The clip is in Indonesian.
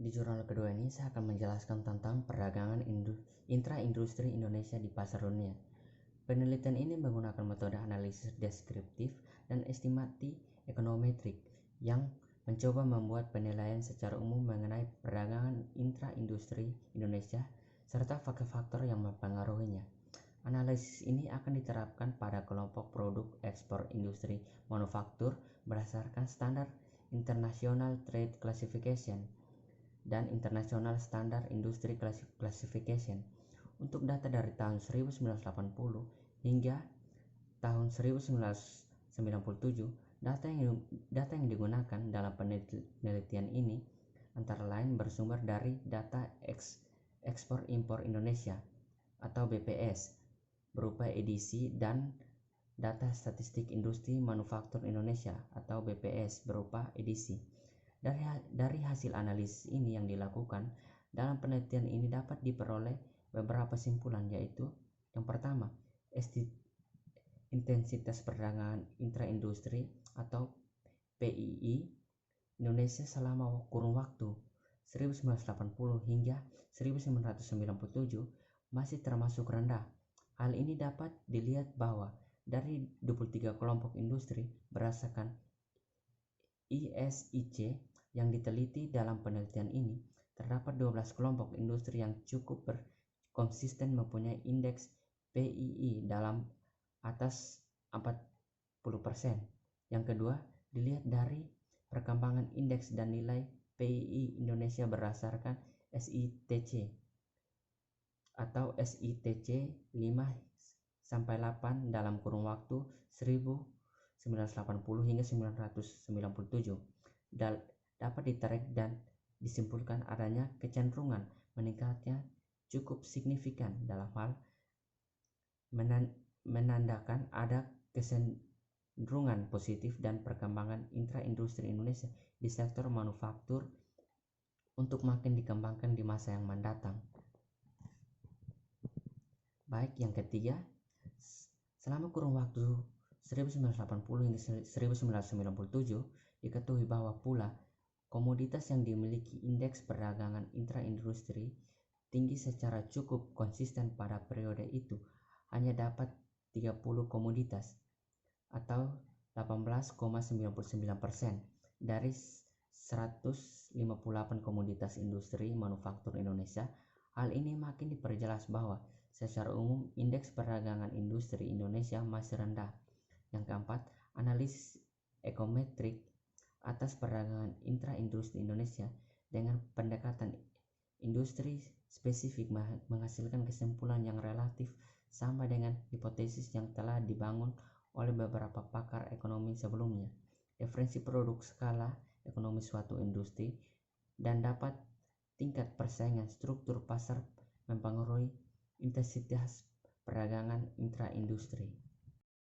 Di jurnal kedua ini saya akan menjelaskan tentang perdagangan intra-industri Indonesia di pasar dunia. Penelitian ini menggunakan metode analisis deskriptif dan estimasi ekonometrik yang mencoba membuat penilaian secara umum mengenai perdagangan intra-industri Indonesia serta faktor-faktor yang mempengaruhinya. Analisis ini akan diterapkan pada kelompok produk ekspor industri manufaktur berdasarkan standar International Trade Classification dan International Standard Industry Classification. Untuk data dari tahun 1980 hingga tahun 1997, data yang digunakan dalam penelitian ini antara lain bersumber dari data ekspor impor Indonesia atau BPS berupa edisi dan data statistik industri manufaktur Indonesia atau BPS berupa edisi. Dari hasil analisis ini yang dilakukan dalam penelitian ini dapat diperoleh beberapa kesimpulan, yaitu yang pertama, intensitas perdagangan intraindustri atau PII Indonesia selama kurun waktu 1980 hingga 1997 masih termasuk rendah. Hal ini dapat dilihat bahwa dari 23 kelompok industri berdasarkan ISIC yang diteliti dalam penelitian ini, terdapat 12 kelompok industri yang cukup konsisten mempunyai indeks PII dalam atas 40%. Yang kedua, dilihat dari perkembangan indeks dan nilai PII Indonesia berdasarkan SITC atau SITC 5-8 dalam kurun waktu 1980 hingga 1997. Dapat ditarik dan disimpulkan adanya kecenderungan meningkatnya cukup signifikan dalam hal menandakan ada kecenderungan positif dan perkembangan intraindustri Indonesia di sektor manufaktur untuk makin dikembangkan di masa yang mendatang. Baik, yang ketiga, selama kurun waktu 1980 hingga 1997 diketahui bahwa pula komoditas yang dimiliki indeks perdagangan intraindustri tinggi secara cukup konsisten pada periode itu hanya dapat 30 komoditas atau 18,99% dari 158 komoditas industri manufaktur Indonesia. Hal ini makin diperjelas bahwa secara umum indeks perdagangan industri Indonesia masih rendah. Yang keempat, analisis ekonometrik atas perdagangan intra-industri Indonesia dengan pendekatan industri spesifik menghasilkan kesimpulan yang relatif sama dengan hipotesis yang telah dibangun oleh beberapa pakar ekonomi sebelumnya. Referensi produk skala ekonomi suatu industri dan dapat tingkat persaingan struktur pasar mempengaruhi intensitas perdagangan intra-industri.